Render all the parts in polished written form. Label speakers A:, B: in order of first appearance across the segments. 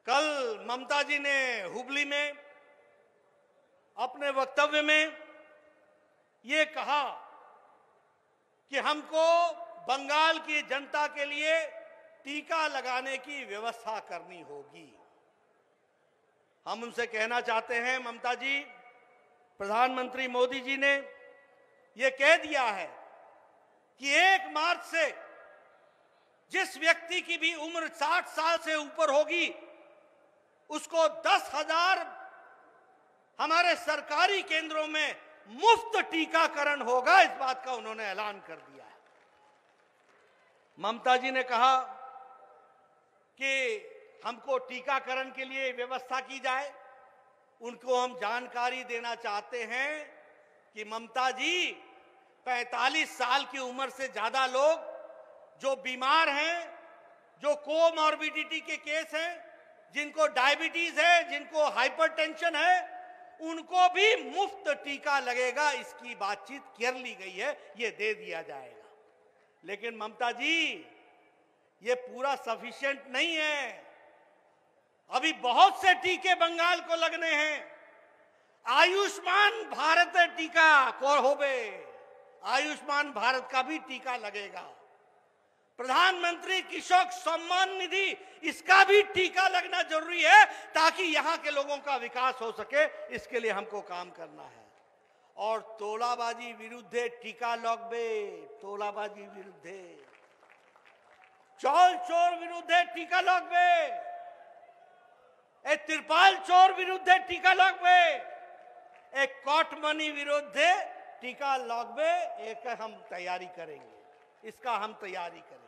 A: कल ममता जी ने हुबली में अपने वक्तव्य में ये कहा कि हमको बंगाल की जनता के लिए टीका लगाने की व्यवस्था करनी होगी। हम उनसे कहना चाहते हैं, ममता जी, प्रधानमंत्री मोदी जी ने ये कह दिया है कि 1 मार्च से जिस व्यक्ति की भी उम्र 60 साल से ऊपर होगी उसको 10,000 हमारे सरकारी केंद्रों में मुफ्त टीकाकरण होगा। इस बात का उन्होंने ऐलान कर दिया है। ममता जी ने कहा कि हमको टीकाकरण के लिए व्यवस्था की जाए। उनको हम जानकारी देना चाहते हैं कि ममता जी, 45 साल की उम्र से ज्यादा लोग जो बीमार हैं, जो कोमॉर्बिडिटी के केस हैं, जिनको डायबिटीज है, जिनको हाइपरटेंशन है, उनको भी मुफ्त टीका लगेगा। इसकी बातचीत कर ली गई है, ये दे दिया जाएगा। लेकिन ममता जी, ये पूरा सफिशिएंट नहीं है। अभी बहुत से टीके बंगाल को लगने हैं। आयुष्मान भारत टीका को होवे, आयुष्मान भारत का भी टीका लगेगा। प्रधानमंत्री किसान सम्मान निधि, इसका भी टीका लगना जरूरी है ताकि यहां के लोगों का विकास हो सके। इसके लिए हमको काम करना है। और तोलाबाजी विरुद्ध टीका लगबे, तोलाबाजी विरुद्ध, चौल चोर विरुद्ध टीका लगबे, ए तिरपाल चोर विरुद्ध टीका लगबे, एक कॉटमनी विरुद्ध टीका लगबे। एक हम तैयारी करेंगे, इसका हम तैयारी करेंगे।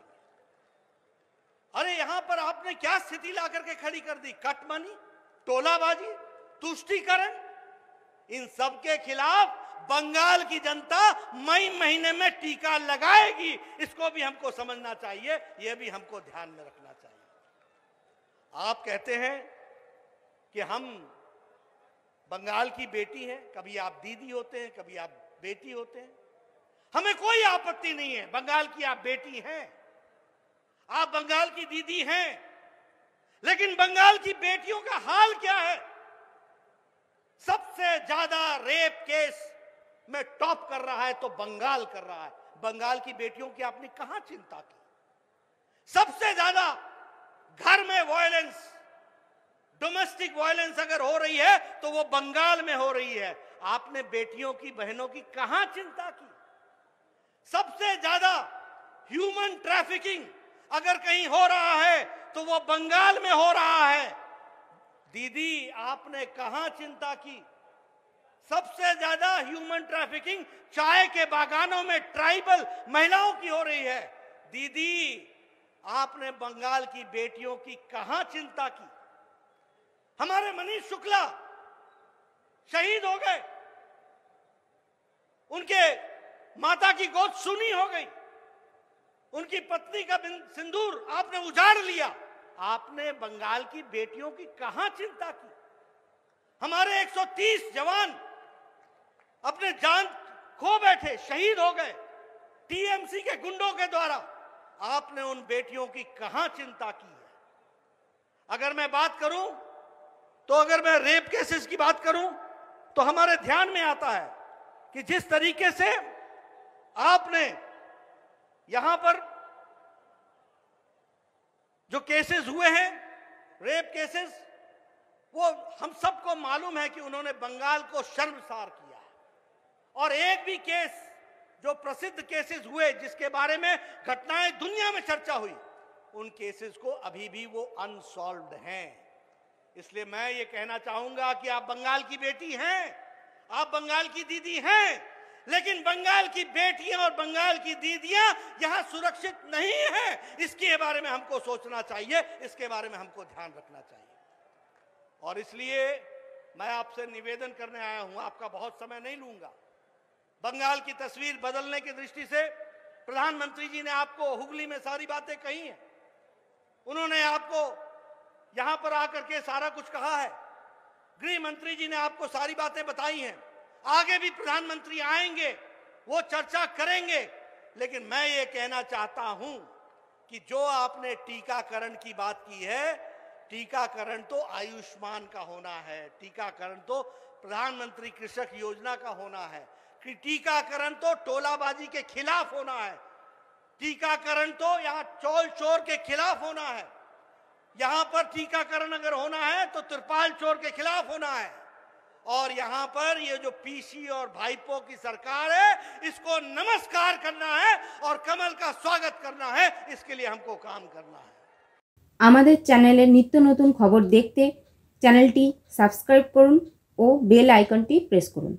A: अरे यहां पर आपने क्या स्थिति ला करके खड़ी कर दी? कटमनी, टोलाबाजी, तुष्टीकरण, इन सब के खिलाफ बंगाल की जनता मई महीने में टीका लगाएगी। इसको भी हमको समझना चाहिए, यह भी हमको ध्यान में रखना चाहिए। आप कहते हैं कि हम बंगाल की बेटी हैं, कभी आप दीदी होते हैं, कभी आप बेटी होते हैं। हमें कोई आपत्ति नहीं है, बंगाल की आप बेटी हैं, आप बंगाल की दीदी हैं। लेकिन बंगाल की बेटियों का हाल क्या है? सबसे ज्यादा रेप केस में टॉप कर रहा है तो बंगाल कर रहा है। बंगाल की बेटियों की आपने कहां चिंता की? सबसे ज्यादा घर में वायलेंस, डोमेस्टिक वायलेंस अगर हो रही है तो वो बंगाल में हो रही है। आपने बेटियों की, बहनों की कहां चिंता की? सबसे ज्यादा ह्यूमन ट्रैफिकिंग अगर कहीं हो रहा है तो वो बंगाल में हो रहा है। दीदी, आपने कहां चिंता की? सबसे ज्यादा ह्यूमन ट्रैफिकिंग चाय के बागानों में ट्राइबल महिलाओं की हो रही है। दीदी, आपने बंगाल की बेटियों की कहां चिंता की? हमारे मनीष शुक्ला शहीद हो गए, उनके माता की गोद सूनी हो गई, उनकी पत्नी का सिंदूर आपने उजाड़ लिया। आपने बंगाल की बेटियों की कहां चिंता की? हमारे 130 जवान अपने जान खो बैठे, शहीद हो गए टीएमसी के गुंडों के द्वारा। आपने उन बेटियों की कहां चिंता की है? अगर मैं बात करूं तो, अगर मैं रेप केसेस की बात करूं तो हमारे ध्यान में आता है कि जिस तरीके से आपने यहां पर जो केसेस हुए हैं, रेप केसेस, वो हम सबको मालूम है कि उन्होंने बंगाल को शर्मसार किया है। और एक भी केस, जो प्रसिद्ध केसेस हुए जिसके बारे में घटनाएं दुनिया में चर्चा हुई, उन केसेस को अभी भी वो अनसॉल्व्ड हैं। इसलिए मैं ये कहना चाहूंगा कि आप बंगाल की बेटी हैं, आप बंगाल की दीदी हैं, लेकिन बंगाल की बेटियां और बंगाल की दीदियां यहां सुरक्षित नहीं हैं। इसके बारे में हमको सोचना चाहिए, इसके बारे में हमको ध्यान रखना चाहिए। और इसलिए मैं आपसे निवेदन करने आया हूं, आपका बहुत समय नहीं लूंगा। बंगाल की तस्वीर बदलने की दृष्टि से प्रधानमंत्री जी ने आपको हुबली में सारी बातें कही हैं। उन्होंने आपको यहां पर आकर के सारा कुछ कहा है। गृह मंत्री जी ने आपको सारी बातें बताई हैं। आगे भी प्रधानमंत्री आएंगे, वो चर्चा करेंगे। लेकिन मैं ये कहना चाहता हूं कि जो आपने टीकाकरण की बात की है, टीकाकरण तो आयुष्मान का होना है, टीकाकरण तो प्रधानमंत्री कृषक योजना का होना है, कि टीकाकरण तो टोलाबाजी के खिलाफ होना है, टीकाकरण तो यहाँ चौल चोर के खिलाफ होना है। यहाँ पर टीकाकरण अगर होना है तो त्रिपाल चोर के खिलाफ होना है। और यहाँ पर ये जो पीसी और भाईपो की सरकार है, इसको नमस्कार करना है और कमल का स्वागत करना है। इसके लिए हमको काम करना है।
B: আমাদের চ্যানেলের নিত্য নতুন খবর দেখতে চ্যানেলটি সাবস্ক্রাইব করুন ও বেল আইকনটি প্রেস করুন।